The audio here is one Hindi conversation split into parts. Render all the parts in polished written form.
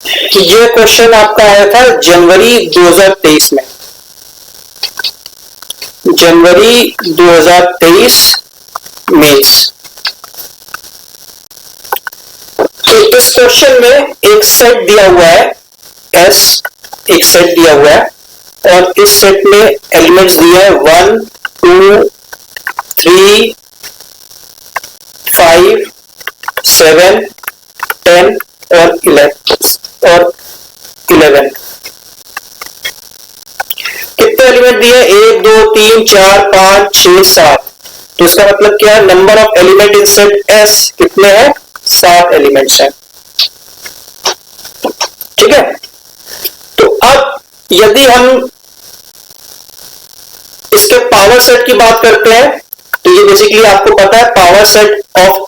ये क्वेश्चन आपका आया था जनवरी 2023 में, जनवरी 2023 मेंस। तो इस क्वेश्चन में एक सेट दिया हुआ है एस, एक सेट दिया हुआ है और इस सेट में एलिमेंट्स दिए हैं 1 2 3 5 7 10 और 11। कितने एलिमेंट दिए? 1 2 3 4 5 6 7। तो इसका मतलब क्या है? Number of element in set S कितने हैं? 7 एलिमेंट्स हैं। ठीक है। तो अब यदि हम इसके पावर सेट की बात करते हैं तो ये बेसिकली आपको पता है पावर सेट ऑफ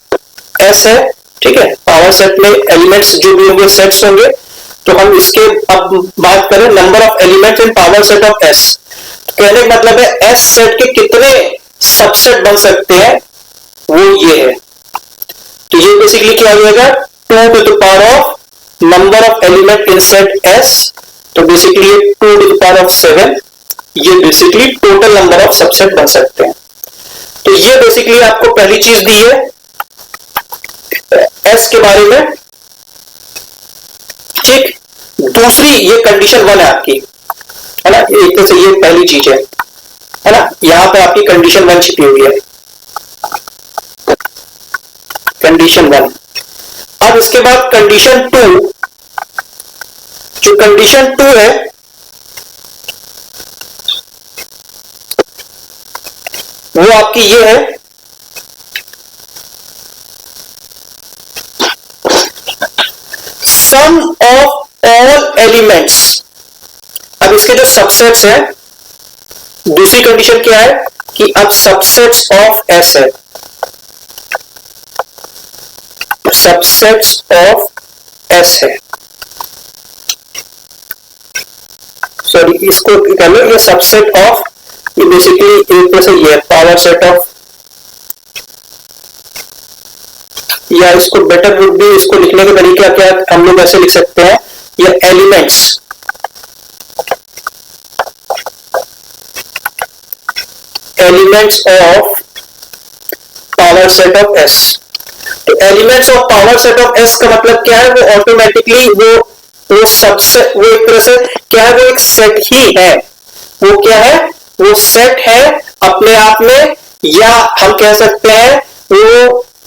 एस है। ठीक है, पावर सेट में एलिमेंट्स जो भी होंगे सेट्स होंगे। तो हम इसके अब बात करें number of elements in power set of S. कहने का मतलब है एस सेट के कितने सबसेट बन सकते हैं, वो ये है। तो ये बेसिकली क्या हो जाएगा? 2 to the power of number of element in set S. तो basically 2 to the power of 7। ये basically total number of subset बन सकते हैं। तो ये बेसिकली आपको पहली चीज दी है एस के बारे में। ठीक, दूसरी ये कंडीशन 1 है आपकी, है ना। एक तरह से ये पहली चीज है ना। यहां पे आपकी कंडीशन 1 छिपी हुई है, कंडीशन 1। अब इसके बाद कंडीशन 2, जो कंडीशन 2 है वो आपकी ये है सम ऑफ ऑल एलिमेंट्स। अब इसके जो सबसेट्स हैं, दूसरी कंडीशन क्या है कि अब सबसेट्स ऑफ एस है, सबसेट्स ऑफ एस है। सॉरी, इसको कर लो, ये सबसेट ऑफ, ये बेसिकली एक तरह से ये पावर सेट ऑफ, या इसको बेटर वुड भी इसको लिखने के तरीका क्या हम लोग ऐसे लिख सकते हैं, ये elements, elements of power set of S. तो elements of power set of S का मतलब क्या है? वो ऑटोमेटिकली वो सबसे, वो एक तरह से क्या है, वो एक सेट ही है। वो क्या है? वो सेट है अपने आप में, या हम कह सकते हैं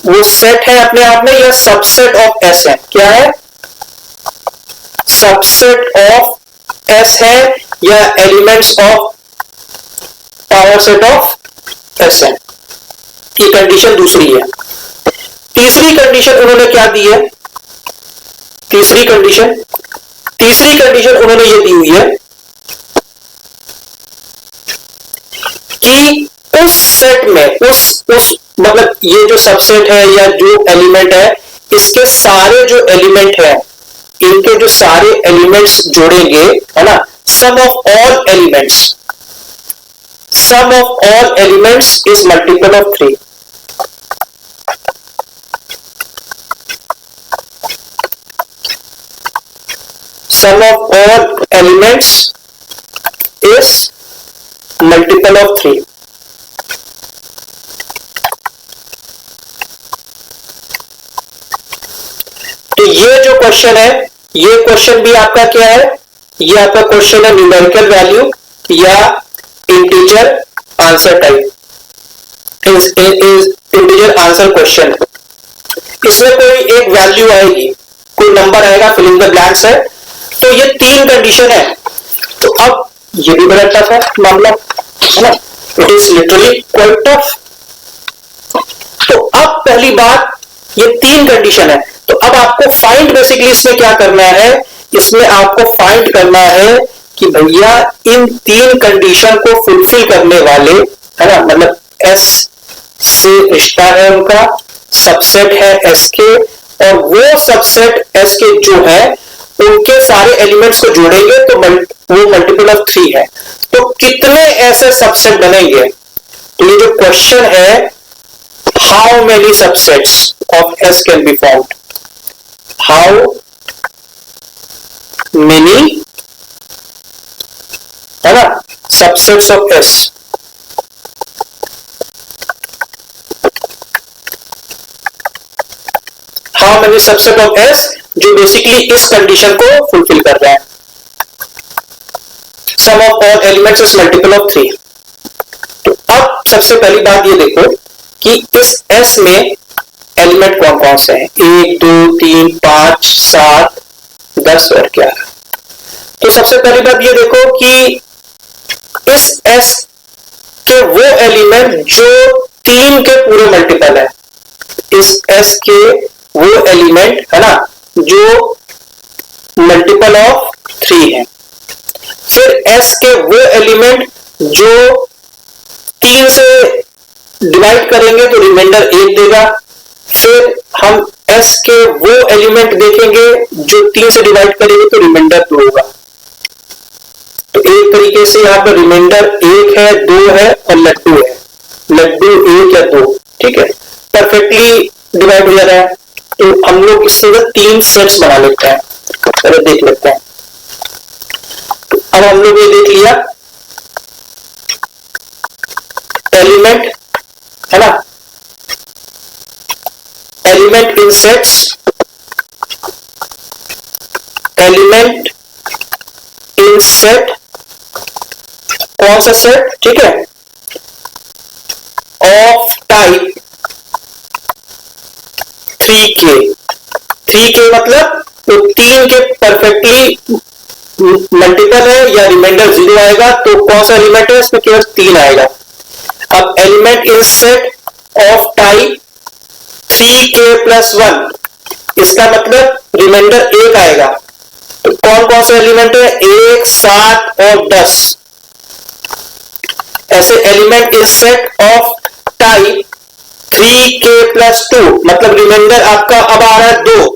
वो सेट है अपने आप में, या सबसेट ऑफ एस है। क्या है? सबसेट ऑफ एस है, या elements of power set of S है। ये कंडीशन दूसरी है। तीसरी कंडीशन उन्होंने क्या दी है? तीसरी कंडीशन उन्होंने ये दी हुई है कि उस सेट में, उस मतलब ये जो सबसेट है या जो एलिमेंट है, इसके सारे जो एलिमेंट है, इनके जो सारे एलिमेंट्स जोड़ेंगे, है ना, sum of all elements, sum of all elements is multiple of 3। Sum of all elements is multiple of 3। तो ये जो क्वेश्चन है, ये क्वेश्चन भी आपका क्या है? ये आपका क्वेश्चन है न्यूमेरिकल वैल्यू या integer answer type, integer answer question. इसमें कोई एक वैल्यू आएगी, कोई नंबर आएगा, फिल इन द ब्लैंक्स है। तो ये 3 कंडीशन है। तो अब ये भी बड़ा टफ है मामला, है ना। It is literally quite tough. तो अब पहली बात, ये 3 कंडीशन है। तो अब आपको फाइंड, बेसिकली इसमें क्या करना है? इसमें आपको फाइंड करना है कि भैया इन 3 कंडीशन को फुलफिल करने वाले, है ना, मतलब एस से रिश्ता है उनका, सबसेट है एस के, और वो सबसेट एस के जो है उनके सारे एलिमेंट्स को जोड़ेंगे तो वो मल्टीपल ऑफ 3 है। तो कितने ऐसे सबसेट बनेंगे? तो ये जो क्वेश्चन है, how many subsets of S can be found, how many, है ना, subsets of S. How many subset of S, जो बेसिकली इस कंडीशन को फुलफिल कर रहा है। Sum of all elements is multiple of 3। तो अब सबसे पहली बात ये देखो कि इस एस में एलिमेंट कौन कौन से हैं, 1 2 3 5 7 10 और 11। तो सबसे पहली बात ये देखो कि इस एस के वो एलिमेंट जो 3 के पूरे मल्टीपल है, इस एस के वो एलिमेंट, है ना, जो मल्टीपल ऑफ 3 है। फिर एस के वो एलिमेंट जो 3 से डिवाइड करेंगे तो रिमाइंडर 1 देगा। फिर हम एस के वो एलिमेंट देखेंगे जो 3 से डिवाइड करेंगे तो रिमाइंडर 2 होगा। तो एक तरीके से यहां पर रिमाइंडर 1 है, 2 है और लड्डू है, लड्डू 1 या 2, ठीक है, परफेक्टली डिवाइड हो जा रहा है। तो हम लोग इससे 3 सेट्स बना लेते हैं, पहले देख लेते हैं। तो अब हम लोग ये देख लिया एलिमेंट, है ना, element in sets, element in set, कौन सा सेट, ठीक है, ऑफ टाइप 3K। 3K मतलब तो 3 के परफेक्टली मल्टीपल है या रिमाइंडर 0 आएगा, तो कौन सा एलिमेंट है, इसमें केवल 3 आएगा। अब element in set of type 3K + 1, इसका मतलब रिमाइंडर 1 आएगा। तो कौन कौन से एलिमेंट है, 1 7 और 10। ऐसे element in set of type 3K + 2, मतलब रिमाइंडर आपका अब आ रहा है 2।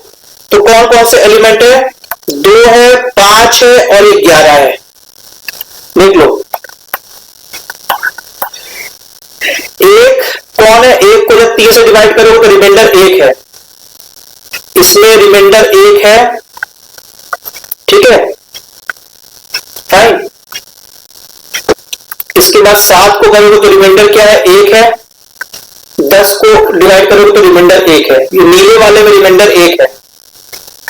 तो कौन कौन से एलिमेंट है, 2 है, 5 है और 11 है। देख लो, एक कौन है, एक को जब 3 से डिवाइड करोगे तो रिमाइंडर 1 है, इसमें रिमाइंडर 1 है, ठीक है, फाइन। इसके बाद 7 को करोगे तो रिमाइंडर क्या है, 1 है। 10 को डिवाइड करोगे तो रिमाइंडर 1 है। ये नीले वाले में रिमाइंडर 1 है,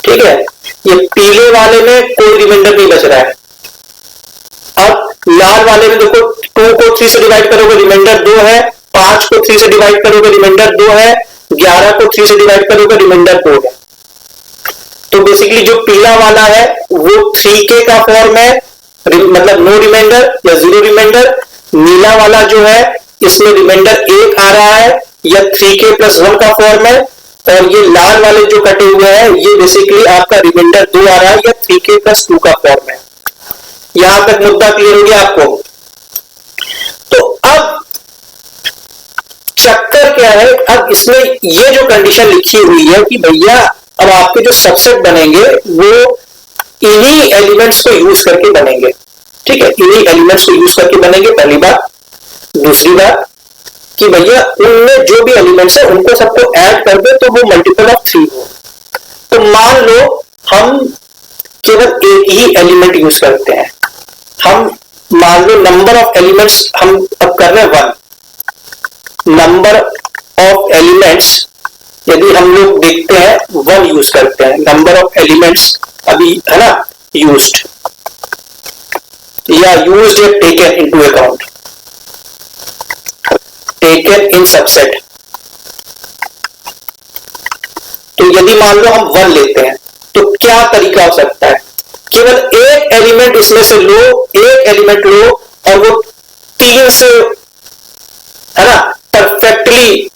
ठीक है, ये पीले वाले में कोई रिमाइंडर नहीं बच रहा है। अब लाल वाले में देखो, 2 को 3 से डिवाइड करोगे रिमाइंडर 2 है, 5 को 3 से डिवाइड करोगे रिमाइंडर 2 है, 11 को 3 से डिवाइड करोगे रिमाइंडर 2 है। तो बेसिकली जो पीला वाला है वो 3K का फॉर्म है, मतलब नो रिमाइंडर या 0 रिमाइंडर। नीला वाला जो है इसमें रिमाइंडर 1 आ रहा है या 3K + 1 का फॉर्म है, और ये लाल वाले जो कटे हुए हैं ये बेसिकली आपका रिमाइंडर 2 आ रहा है या 3K + 2 का फॉर्म है। यहां तक मुद्दा क्लियर हो गया आपको। तो अब चक्कर क्या है, अब इसमें ये जो कंडीशन लिखी हुई है कि भैया अब आपके जो सबसेट बनेंगे वो इन्हीं एलिमेंट्स को यूज करके बनेंगे, ठीक है, इन्हीं एलिमेंट्स को यूज करके बनेंगे, पहली बात। दूसरी बात कि भैया उनमें जो भी एलिमेंट्स है उनको सबको ऐड कर दे तो वो मल्टीपल ऑफ 3 हो। तो मान लो हम केवल एक ही एलिमेंट यूज करते हैं, हम मान लो नंबर ऑफ एलिमेंट्स हम अब कर रहे हैं 1। नंबर ऑफ एलिमेंट्स यदि हम लोग देखते हैं 1 यूज करते हैं, नंबर ऑफ एलिमेंट्स अभी, है ना, यूज्ड या यूज्ड या taken into account, taken in subset. तो यदि मान लो हम 1 लेते हैं तो क्या तरीका हो सकता है, केवल एक एलिमेंट इसमें से लो, एक एलिमेंट लो और वो 3 से, है ना, परफेक्टली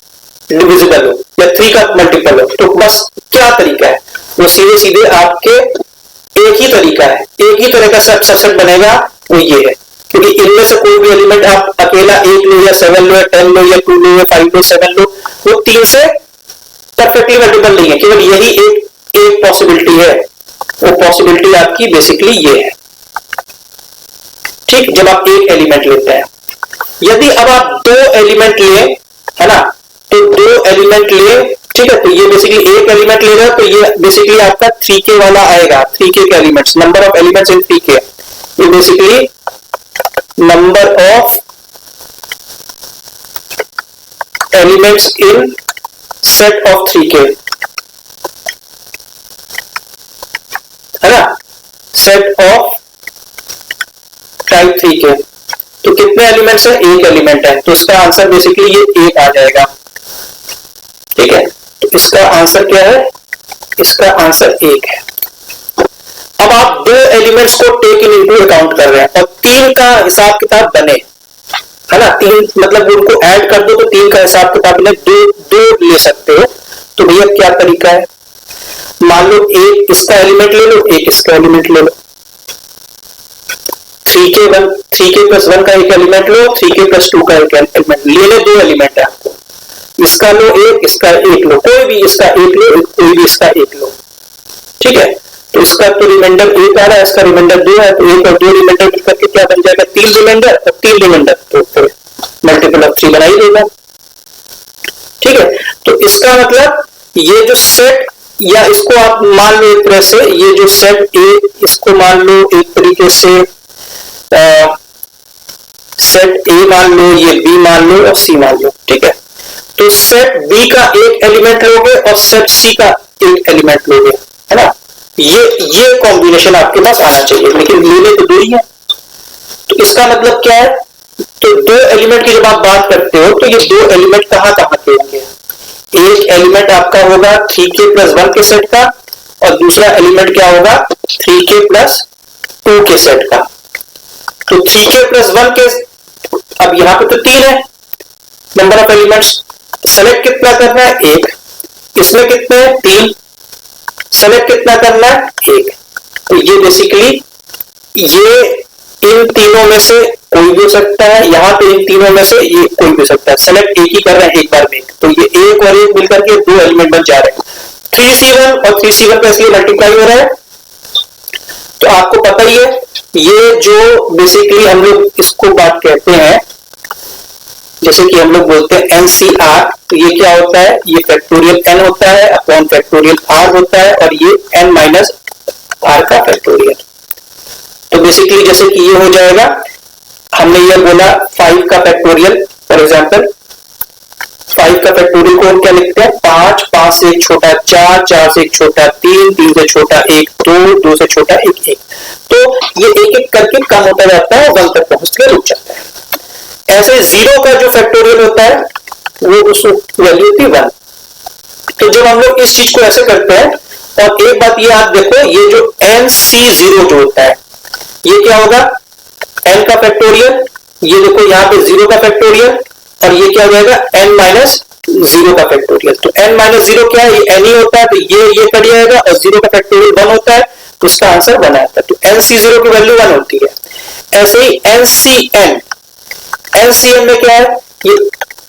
डिविजिबल हो या 3 का मल्टीपल हो। तो बस क्या तरीका है, वो सीधे सीधे आपके एक ही तरीका है, एक ही तरह का सबसेट बनेगा, वो ये है। क्योंकि इनमें से कोई भी एलिमेंट आप अकेला 1 लो या 7 लो या 10 लो या 2 लो या 5 लो 7 लो, वो 3 से परफेक्टली मल्टीपल नहीं है, केवल यही एक पॉसिबिलिटी है। वो पॉसिबिलिटी आपकी बेसिकली ये है, ठीक, जब आप एक एलिमेंट लेते हैं। यदि अब आप 2 एलिमेंट ले, है ना, तो 2 एलिमेंट ले ठीक है, तो ये बेसिकली एक एलिमेंट लेगा तो ये बेसिकली आपका 3k वाला आएगा, 3k के elements, number of elements in 3k, ये basically number of elements in set of 3k है ना, सेट ऑफ टाइप 3k। तो कितने एलिमेंट्स है, एक एलिमेंट है, तो इसका आंसर बेसिकली ये एक आ जाएगा। ठीक है, तो इसका आंसर क्या है, इसका आंसर एक है। अब आप दो एलिमेंट्स को टेक इन इनटू अकाउंट कर रहे हैं और तीन का हिसाब किताब बने, है ना, तीन मतलब उनको ऐड कर दो तो तीन का हिसाब किताब बने, दो ले सकते हो। तो भैया क्या तरीका है, मान लो एक इसका एलिमेंट ले लो, एक इसका एलिमेंट ले लो, 3k प्लस 1 का एक एलिमेंट लो, 3k प्लस 2 का एक एलिमेंट ले लो, दो एलिमेंट है आपको, इसका लो एक, इसका एक लो, कोई भी इसका एक लो, कोई भी इसका एक लो। ठीक है, तो इसका तो रिमाइंडर एक आ रहा है, इसका रिमाइंडर 2 है, तो एक और दो रिमाइंडर मिलकर के क्या बन जाएगा, 3 रिमाइंडर और 3 रिमाइंडर, तो फिर मल्टीपल ऑफ 3 बना ही देगा। ठीक है, तो इसका मतलब ये जो सेट, या इसको आप मान लो एक तरह से, ये जो सेट ए, इसको मान लो एक तरीके से सेट ए मान लो, ये बी मान लो और सी मान लो। ठीक है, तो सेट बी का एक एलिमेंट लोगे और सेट सी का एक एलिमेंट लोगे, है ना, ये कॉम्बिनेशन आपके पास आना चाहिए, लेकिन लेने तो दो ही है। तो इसका मतलब क्या है, तो दो एलिमेंट की जब आप बात करते हो तो ये दो एलिमेंट कहां कहां के होंगे, एक एलिमेंट आपका होगा 3k प्लस 1 के सेट का और दूसरा एलिमेंट क्या होगा 3k प्लस 2 के सेट का। तो 3k प्लस 1 के, अब यहां पे तो 3 है नंबर ऑफ एलिमेंट्स, सेलेक्ट कितना करना है, एक, इसमें कितने हैं 3, सेलेक्ट कितना करना है, एक। तो ये बेसिकली ये इन तीनों में से कोई भी हो सकता है, यहां पे इन तीनों में से ये कोई भी हो सकता है, सेलेक्ट एक ही कर रहे हैं एक बार में, तो ये एक और एक मिलकर के दो एलिमेंट बन जा रहे हैं, 3c1 और 3c1 का इसलिए मल्टीप्लाई हो रहा है। तो आपको पता ही है, ये जो बेसिकली हम लोग इसको बात कहते हैं, जैसे कि हम लोग बोलते हैं NCR, तो ये क्या होता है, ये फैक्टोरियल n होता है अपॉन फैक्टोरियल r होता है, और ये n माइनस r का फैक्टोरियल। तो बेसिकली जैसे कि ये हो जाएगा, हमने ये बोला 5 का फैक्टोरियल, फॉर एग्जांपल 5 का फैक्टोरियल को हम क्या लिखते हैं, 5, 5 से एक छोटा 4, 4 से एक छोटा 3, 3 से छोटा 1 2, 2 से छोटा 1 1। तो ये एक एक करके कम होता जाता है, 1 तक पहुंच के रुक जाता है। ऐसे 0 का जो फैक्टोरियल होता है वो उसकी वैल्यू थी 1। तो जब हम लोग इस चीज को ऐसे करते हैं, और एक बात ये आप देखो, ये जो NC0 जो होता है ये क्या होगा, n का फैक्टोरियल, ये देखो यहाँ पे 0 का फैक्टोरियल, और ये क्या हो जाएगा n माइनस 0 का फैक्टोरियल। तो n माइनस 0 क्या है, ये n ही होता है, तो ये कट जाएगा, और 0 का फैक्टोरियल 1 होता है, तो इसका आंसर 1 आता है। तो NC0 की वैल्यू 1 होती है। ऐसे ही NCN में क्या है, ये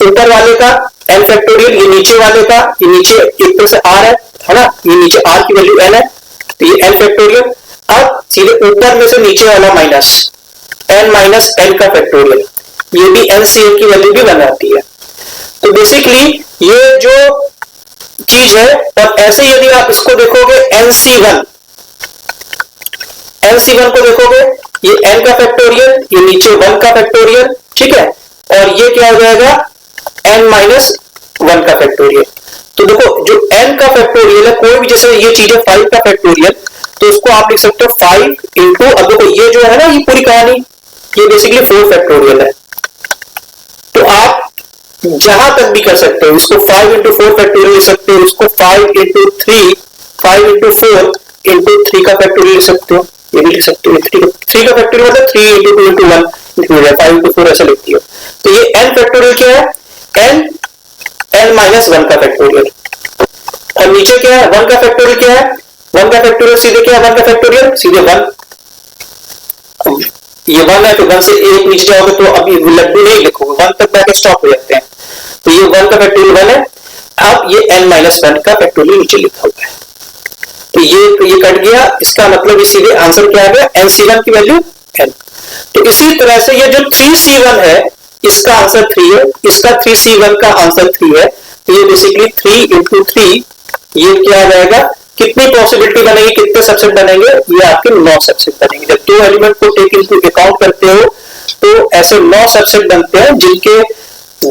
ऊपर वाले का n फैक्टोरियल, ये नीचे वाले का, ये नीचे एक तरह से r है ना, ये नीचे r की वैल्यू n है, तो ये n फैक्टोरियल। अब सीधे ऊपर में से नीचे वाला माइनस n माइनस n का फैक्टोरियल, ये भी NCN की वैल्यू भी बनाती है। तो बेसिकली ये जो चीज है, और ऐसे यदि आप इसको देखोगे NC1 को देखोगे, ये n का फैक्टोरियल, ये नीचे 1 का फैक्टोरियल, ठीक है, और ये क्या हो जाएगा n माइनस 1 का फैक्टोरियल। तो देखो जो n का फैक्टोरियल है, कोई भी, जैसे ये चीज है 5 का फैक्टोरियल, तो उसको आप लिख सकते हो 5 इंटू, अब देखो ये जो है ना, ये पूरी कहानी ये बेसिकली 4 फैक्टोरियल है। तो आप जहां तक भी कर सकते हो, इसको 5 इंटू 4 फैक्टोरियल लिख सकते हो, इसको 5 इंटू 3, 5 इंटू 4 इंटू 3 का फैक्टोरियल लिख सकते हो, ये भी लिख सकते हो। 3 का फैक्टोरियल मतलब 3 इंटू 2 इंटू 1 इंक्लूड 5 इंटू 4 ऐसा लिखती हो। तो ये n फैक्टोरियल क्या है, n माइनस 1 का फैक्टोरियल, और नीचे क्या है 1 का फैक्टोरियल, क्या है 1 का फैक्टोरियल, सीधे क्या है 1 का फैक्टोरियल, सीधे 1, ये 1 है तो 1 से एक नीचे जाओगे तो अभी लड्डू नहीं लिखोगे, 1 तक जाके स्टॉप हो जाते हैं। तो ये 1 का फैक्टोरियल 1 है, अब ये n माइनस 1 का फैक्टोरियल नीचे लिखा हुआ है, तो ये कट गया, इसका मतलब ये सीधे आंसर क्या आ गया, NC1 की वैल्यू n। तो इसी तरह से ये जो 3C1 है, इसका आंसर 3 है, इसका 3C1 का आंसर 3 है, तो ये बेसिकली 3 इंटू 3, ये क्या आ जाएगा, कितनी पॉसिबिलिटी बनेगी, कितने सबसेट बनेंगे, ये आपके 9 सबसेट बनेंगे। जब 2 एलिमेंट को टेक इनटू अकाउंट करते हो तो ऐसे 9 सबसेट बनते हैं, जिनके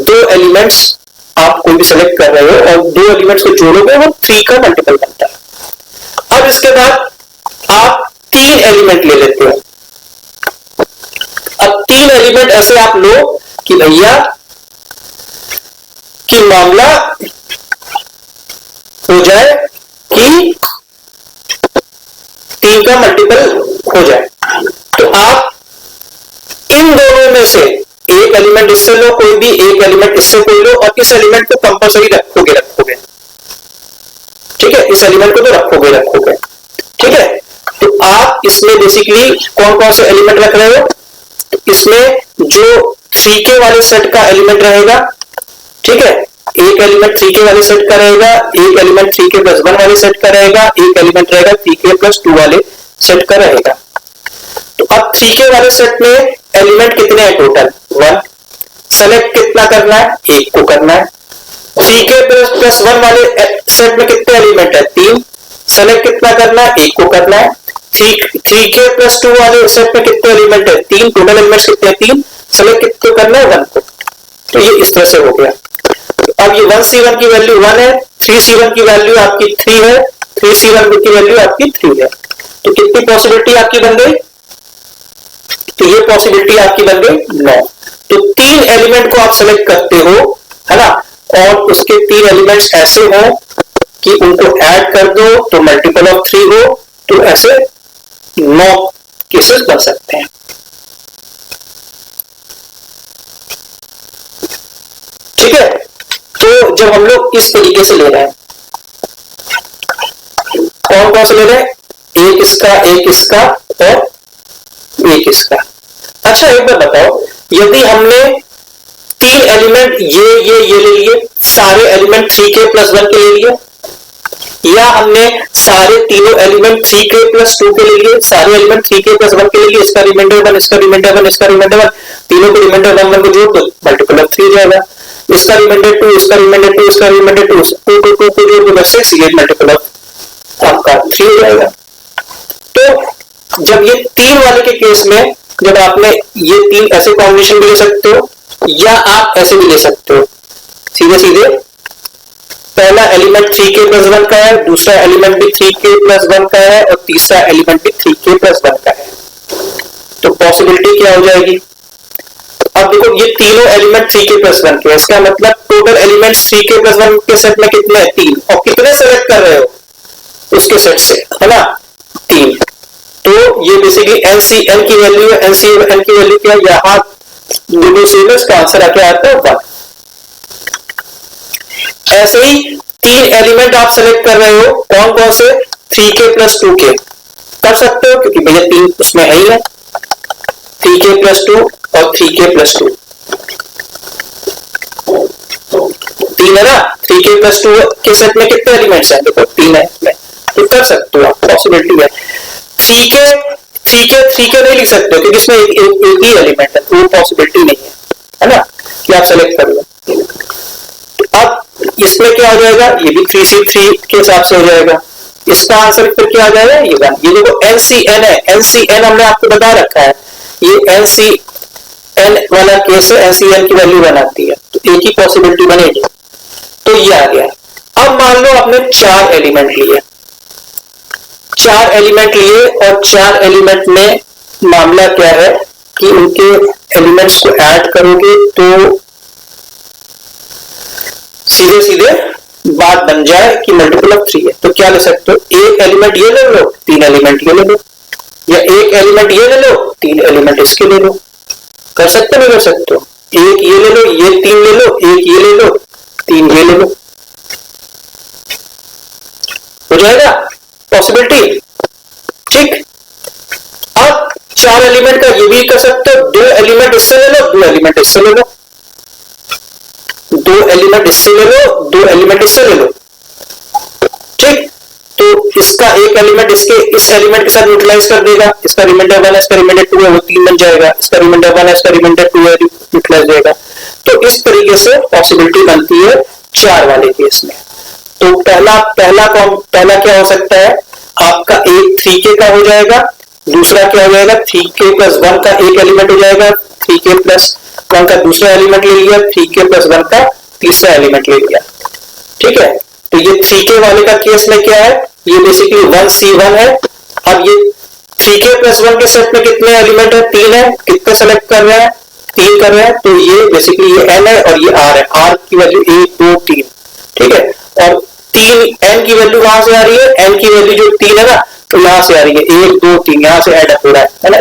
2 एलिमेंट्स आप कोई भी सेलेक्ट कर रहे हो और 2 एलिमेंट्स को जोड़ोगे वो 3 का मल्टीपल बनता है। अब इसके बाद आप 3 एलिमेंट ले लेते हो। अब 3 एलिमेंट ऐसे आप लो कि भैया कि मामला हो जाए कि 3 का मल्टीपल हो जाए। तो आप इन दोनों में से एक एलिमेंट इससे लो, कोई भी एक एलिमेंट इससे कोई लो, और इस एलिमेंट को कंपलसरी रखोगे। ठीक है, इस एलिमेंट को तो रखोगे। ठीक है, तो आप इसमें बेसिकली कौन कौन से एलिमेंट रख रहे हो, इसमें जो 3K वाले सेट का एलिमेंट रहेगा, ठीक है, एक एलिमेंट 3K वाले सेट का रहेगा, एक एलिमेंट 3K प्लस 1 वाले सेट का रहेगा, एक एलिमेंट रहेगा 3K प्लस 2 वाले सेट का रहेगा। तो अब 3K वाले सेट में एलिमेंट कितने हैं टोटल, 1। सेलेक्ट कितना करना है, 1 को करना है। 3K प्लस 1 वाले सेट में कितने एलिमेंट है, 3। सेलेक्ट कितना करना है, 1 को करना है। 3K प्लस 2 वाले सेट में कितने एलिमेंट है, 3। टोटल एलिमेंट्स कितने हैं, 3। सेलेक्ट कितने करना है, 1 को। तो ये इस तरह से हो गया। अब ये 1C1 की वैल्यू 1 है, 3C1 की वैल्यू आपकी 3 है, 3C1 की वैल्यू आपकी 3 है। तो कितनी पॉसिबिलिटी आपकी बन गई, तो ये पॉसिबिलिटी आपकी बन गई 9। तो 3 एलिमेंट को आप सेलेक्ट करते हो, है ना, और उसके 3 एलिमेंट्स ऐसे हो कि उनको ऐड कर दो तो मल्टीपल ऑफ 3 हो, तो ऐसे 9 केसेस बन सकते हैं। ठीक है, तो जब हम लोग इस तरीके से ले रहे हैं, कौन कौन से ले रहे हैं, एक इसका, एक इसका और एक इसका। अच्छा एक बार बताओ, यदि हमने 3 एलिमेंट ये ले लिए, सारे एलिमेंट 3K प्लस 1 के ले लिए, या हमने सारे तीनों एलिमेंट 3K प्लस 2 के ले लिए, सारे एलिमेंट 3K प्लस 1 के ले लिए, इसका रिमाइंडर 1, इसका रिमाइंडर 1, इसका रिमाइंडर 1, तीनों के रिमाइंडर 1 1 को जोड़ दो, मल्टीपल ऑफ 3 जाएगा। इसका रिमाइंडर 2, इसका रिमाइंडर 2, इसका रिमाइंडर 2, 2 को जोड़ दो 6, ये मल्टीपल ऑफ आपका 3 हो जाएगा। तो जब ये 3 वाले के केस में, जब आपने ये 3 ऐसे कॉम्बिनेशन भी ले सकते हो, या आप ऐसे भी ले सकते हो, सीधे सीधे पहला एलिमेंट 3K प्लस 1 का है, दूसरा एलिमेंट भी 3K प्लस 1 का है, और तीसरा एलिमेंट भी 3K प्लस 1 का है। तो पॉसिबिलिटी क्या हो जाएगी, अब देखो ये तीनों एलिमेंट 3K प्लस 1 के, इसका मतलब टोटल एलिमेंट 3K प्लस 1 के सेट में कितने हैं, 3। और कितने सेलेक्ट कर रहे हो उसके सेट से, है ना, 3। तो ये बेसिकली NCN की वैल्यू है। NCN की वैल्यू क्या है, यहां दोनों से इसका आंसर आके आता है 1। ऐसे ही 3 एलिमेंट आप सेलेक्ट कर रहे हो, कौन कौन से, 3K प्लस 2K कर सकते हो, क्योंकि भैया 3 उसमें है ही है, 3K प्लस 2 और 3K प्लस 2, 3 है ना। 3K प्लस 2 के सेट में कितने एलिमेंट्स हैं, देखो 3 है, तो कर सकते हो आप, पॉसिबिलिटी है। 3K नहीं लिख सकते क्योंकि इसमें एक ही एलिमेंट है, तो वो पॉसिबिलिटी नहीं है ना, कि आप सेलेक्ट कर लो। अब इसमें क्या हो जाएगा, ये भी 3C3 के हिसाब से हो जाएगा। इसका आंसर फिर क्या आ जाएगा, ये 1। ये देखो NCN है, NCN हमने आपको बता रखा है, ये NCN वाला केस है, NCN की वैल्यू 1 आती है, तो एक ही पॉसिबिलिटी बनेगी। तो ये आ गया। अब मान लो आपने 4 एलिमेंट लिए, 4 एलिमेंट लिए, और 4 एलिमेंट में मामला क्या है कि उनके एलिमेंट्स को ऐड करोगे तो सीधे सीधे बात बन जाए कि मल्टीपल ऑफ 3 है। तो क्या ले सकते हो, एक एलिमेंट ये ले लो, 3 एलिमेंट ये ले लो, या एक एलिमेंट ये ले लो, 3 एलिमेंट इसके ले लो। कर सकते नहीं कर सकते हो, एक ये ले लो, ये 3 ले लो, एक ये ले लो, 3 ये ले लो, हो जाएगा पॉसिबिलिटी। ठीक, अब 4 एलिमेंट का ये भी कर सकते हो, 2 एलिमेंट इससे ले लो, 2 एलिमेंट इससे ले लो, 2 एलिमेंट इससे ले लो, 2 एलिमेंट इससे ले लो। ठीक, तो इसका एक एलिमेंट इसके इस एलिमेंट के साथ यूटिलाइज कर देगा, इसका रिमाइंडर 1 है, इसका रिमाइंडर 2 है, वो 3 बन जाएगा, इसका रिमाइंडर 1 है, इसका रिमाइंडर 2 है, यूटिलाइज होगा। तो इस तरीके से पॉसिबिलिटी बनती है 4 वाले केस में। तो पहला क्या हो सकता है, आपका एक 3k का हो जाएगा, दूसरा क्या हो जाएगा 3k प्लस 1 का एक एलिमेंट हो जाएगा, 3k प्लस 1 का दूसरा एलिमेंट ले लिया, 3k प्लस 1 का तीसरा एलिमेंट ले लिया। ठीक है, तो ये 3k वाले का केस में क्या है, ये बेसिकली 1c1 है। अब ये 3k प्लस 1 के सेट में कितने एलिमेंट है, 3 है, कितने सेलेक्ट कर रहे हैं, 3 कर रहे हैं, तो ये बेसिकली ये n है और ये r है, r की वैल्यू 1 2 3। ठीक है, और 3 n की वैल्यू कहां से आ रही है, n की वैल्यू जो 3 है ना, तो यहां से आ रही है 1 2 3, यहां से ऐड हो रहा है ना,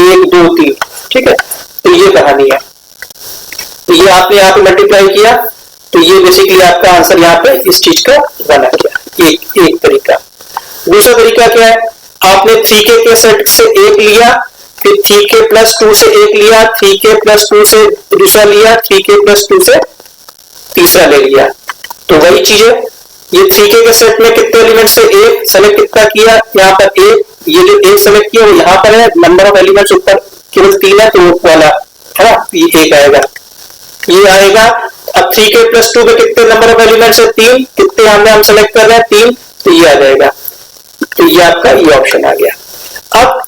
1 2 3। ठीक है, तो ये कहानी है। तो ये आपने यहाँ पे मल्टीप्लाई किया, तो ये बेसिकली आपका आंसर यहाँ पे इस चीज का बना गया। एक तरीका। दूसरा तरीका क्या है, आपने 3k के सेट से एक लिया, फिर 3k प्लस 2 से एक लिया, 3k प्लस 2 से दूसरा लिया, 3k प्लस 2 से तीसरा ले लिया। तो वही चीज है, ये 3k के सेट में कितने एलिमेंट से एक सेलेक्ट कितना किया, यहाँ पर एक, ये जो एक सेलेक्ट किया वो यहाँ पर है, नंबर ऑफ एलिमेंट्स ऊपर केवल 3 है, तो वो वाला है ना, ये एक आएगा, ये आएगा। अब 3k प्लस 2 में कितने नंबर ऑफ एलिमेंट्स है, 3, कितने हम सेलेक्ट कर रहे हैं 3, तो ये आ जाएगा। तो ये आपका ये ऑप्शन आ गया। अब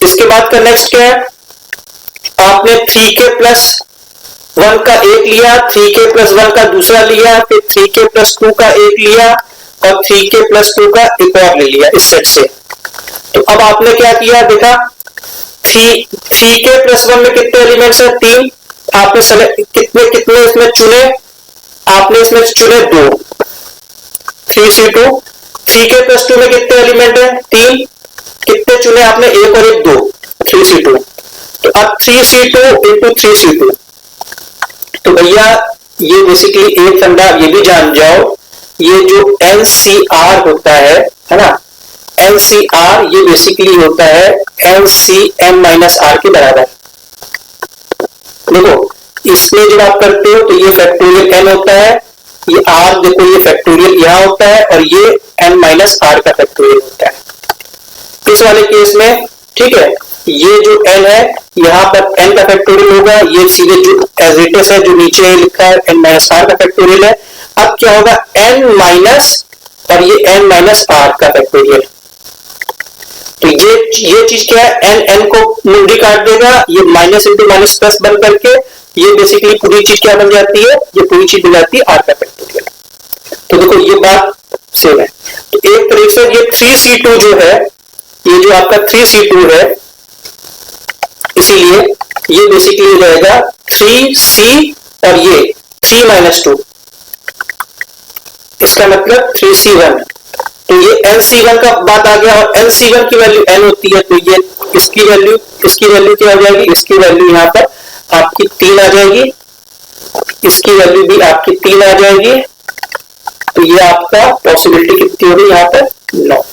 इसके बाद का नेक्स्ट क्या है, आपने 3k प्लस 1 का एक लिया, 3k प्लस 1 का दूसरा लिया, फिर 3k प्लस 2 का एक लिया और 3k प्लस 2 का एक और ले लिया इस सेट से। तो अब आपने क्या किया, देखा 3k प्लस 1 में कितने एलिमेंट्स है, 3, आपने कितने इसमें चुने, आपने इसमें चुने 2, 3c2। 3k प्लस 2 में कितने एलिमेंट है, 3, कितने चुने आपने, 1 और 1 2, 3c2। तो अब 3c2 इंटू 3c2, तो भैया ये बेसिकली एक फंडा ये भी जान जाओ, ये जो NCR होता है ना, NCR ये बेसिकली होता है NCM माइनस R के बराबर। देखो इसमें जब आप करते हो तो ये फैक्टोरियल n होता है, ये r देखो ये फैक्टोरियल यहां होता है और ये n माइनस r का फैक्टोरियल होता है इस वाले केस में। ठीक है, ये जो n है यहाँ पर n का फैक्टोरियल होगा, ये सीधे जो एज इट इज है जो नीचे लिखा है n माइनस r का फैक्टोरियल है। अब क्या होगा n माइनस और ये n माइनस r का फैक्टोरियल, तो ये चीज क्या है, n को मुंडी काट देगा, ये माइनस इंटू माइनस प्लस बन करके ये बेसिकली पूरी चीज क्या बन जाती है, ये पूरी चीज बन जाती है r का फैक्टोरियल। तो देखो ये बात सेम है। तो एक तरीके से ये 3c2 जो है, ये जो आपका 3c2 है, इसीलिए ये बेसिकली हो जाएगा 3c और ये 3 माइनस 2, इसका मतलब 3c1। तो ये NC1 का बात आ गया और NC1 की वैल्यू n होती है, तो ये इसकी वैल्यू क्या हो जाएगी, इसकी वैल्यू यहाँ पर आपकी 3 आ जाएगी, इसकी वैल्यू भी आपकी 3 आ जाएगी। तो ये आपका पॉसिबिलिटी कितनी होगी यहाँ पर 9।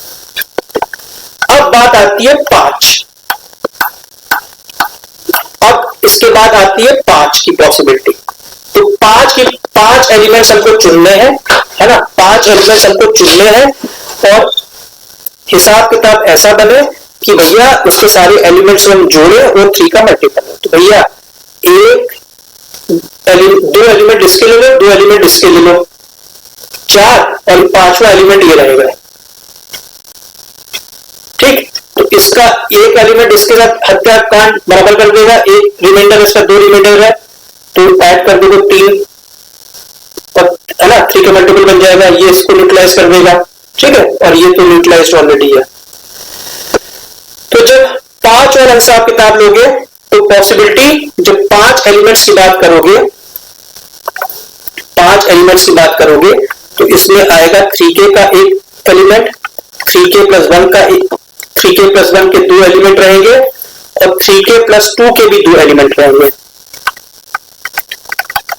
अब बात आती है 5, अब इसके बाद आती है 5 की पॉसिबिलिटी। तो 5 एलिमेंट्स हमको चुनने हैं, है ना, 5 एलिमेंट्स हमको चुनने हैं और हिसाब किताब ऐसा बने कि भैया उसके सारे एलिमेंट्स हम जोड़े और 3 का मल्टीपल हो। तो भैया 2 एलिमेंट इसके ले लो, 2 एलिमेंट इसके ले लो, 4 और 5वां एलिमेंट ये रहेगा। ठीक, तो इसका एक एलिमेंट इसके साथ हत्याकांड बराबर कर देगा, एक रिमाइंडर इसका 2 रिमाइंडर है तो ऐड कर देगा 3 और है ना 3 का मल्टीपल बन जाएगा, ये इसको न्यूट्रलाइज कर देगा। ठीक है, और ये तो न्यूट्रलाइज ऑलरेडी है। तो जब 5 और हिसाब किताब लोगे तो पॉसिबिलिटी, जब 5 एलिमेंट्स की बात करोगे, 5 एलिमेंट्स की बात करोगे तो इसमें आएगा 3k का एक एलिमेंट, 3k प्लस 1 का एक, 3k प्लस 1 के 2 एलिमेंट रहेंगे और 3k प्लस 2 के भी 2 एलिमेंट रहेंगे।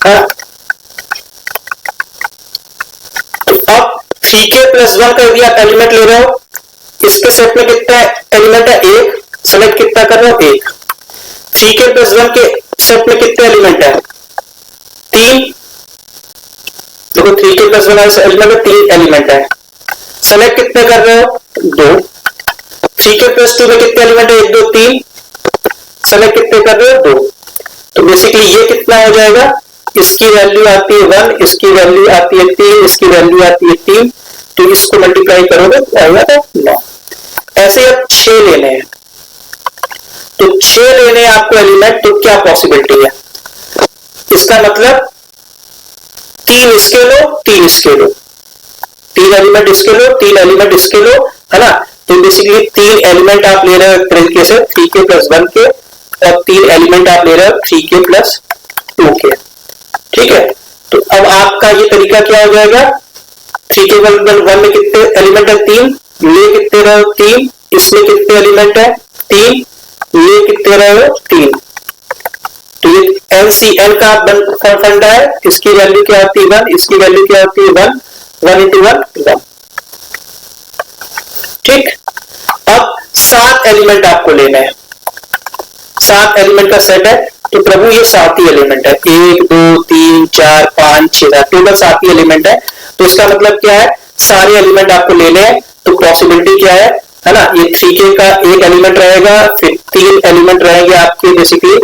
हाँ, तो अब 3k प्लस 1 का यदि आप एलिमेंट ले रहे हो, इसके सेट में कितना एलिमेंट है, 1, सेलेक्ट कितना कर रहे हो 1। 3k प्लस 1 के सेट में कितने एलिमेंट है, 3। देखो 3k प्लस 1 एलिमेंट में 3 एलिमेंट है, सेलेक्ट कितने कर रहे हो 2। 3k प्लस 2 में कितने एलिमेंट है, 1 2 3, सेलेक्ट कितने कर रहे हो 2। तो बेसिकली ये कितना हो जाएगा, इसकी वैल्यू आती है 1, इसकी वैल्यू आती है 3, इसकी वैल्यू आती है 3, तो इसको मल्टीप्लाई करोगे तो आएगा तो 9। ऐसे अब 6 लेने हैं, तो 6 लेने हैं आपको एलिमेंट, तो क्या पॉसिबिलिटी है? इसका मतलब 3 इसके लो, 3 इसके लो, 3 एलिमेंट इसके लो, 3 एलिमेंट इसके लो, है ना। तो बेसिकली 3 एलिमेंट आप ले रहे हो एक तरीके से 3k + 1k, और 3 एलिमेंट आप ले रहे हो 3k + 2k। ठीक है, तो अब आपका ये तरीका क्या हो जाएगा? 3k + 1 में कितने एलिमेंट है? 3, ले कितने रहे हो? 3, इसमें कितने एलिमेंट है? 3, ले कितने रहे हो? 3। तो ये NCN का फंडा है, इसकी वैल्यू क्या होती है? 1, इसकी वैल्यू क्या होती है? 1, 1 × 1 1। ठीक, अब 7 एलिमेंट आपको लेना है, 7 एलिमेंट का सेट है, तो प्रभु ये 7 ही एलिमेंट है, 1 2 3 4 5 6 टोटल 7 ही एलिमेंट है। तो इसका मतलब क्या है? सारे एलिमेंट आपको लेने हैं, तो पॉसिबिलिटी क्या है ना, ये 3k का एक एलिमेंट रहेगा, फिर 3 एलिमेंट रहेंगे आपके बेसिकली,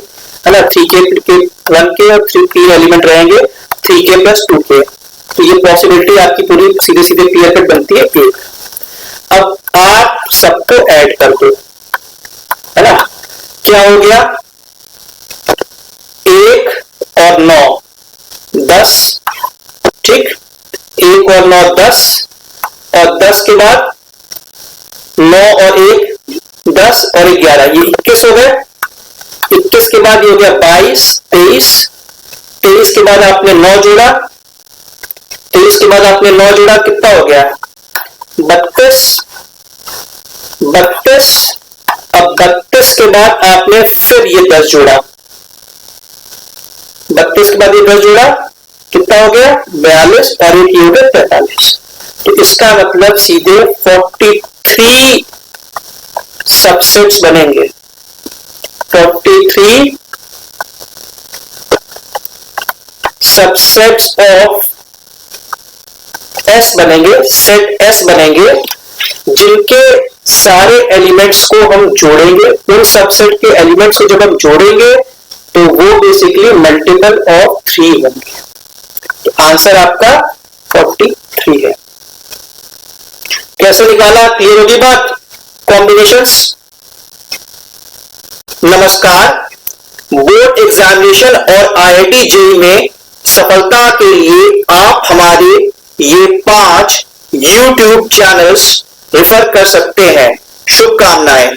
है ना, 3k के 1k और 3 एलिमेंट रहेंगे 3k + 2k। तो ये पॉसिबिलिटी आपकी पूरी सीधे सीधे क्लियर कट बनती है 1। अब आप सबको ऐड कर दो, है ना, क्या हो गया? 1 और 9 10, ठीक, 1 और 9 10, और 10 के बाद 9 और 1 10 और 11, ये 21 हो गए। 21 के बाद ये हो गया 22 23, 23 के बाद आपने 9 जोड़ा, 23 के बाद आपने 9 जोड़ा, कितना हो गया? 32 32। अब 32 के बाद आपने फिर ये 10 जोड़ा, 32 के बाद ये 10 जोड़ा, कितना हो गया? 42, और एक ये हो गया 43। तो इसका मतलब सीधे 43 सबसेट्स बनेंगे, 43 सबसेट्स ऑफ S बनेंगे, सेट S बनेंगे, जिनके सारे एलिमेंट्स को हम जोड़ेंगे। उन सबसेट के एलिमेंट्स को जब हम जोड़ेंगे तो वो बेसिकली मल्टीपल ऑफ 3 होंगे। तो आंसर आपका 43 है। कैसे निकाला? क्लियर होगी बात? कॉम्बिनेशंस। नमस्कार, बोर्ड एग्जामिनेशन और IIT JEE में सफलता के लिए आप हमारे ये 5 YouTube चैनल्स रेफर कर सकते हैं। शुभकामनाएं।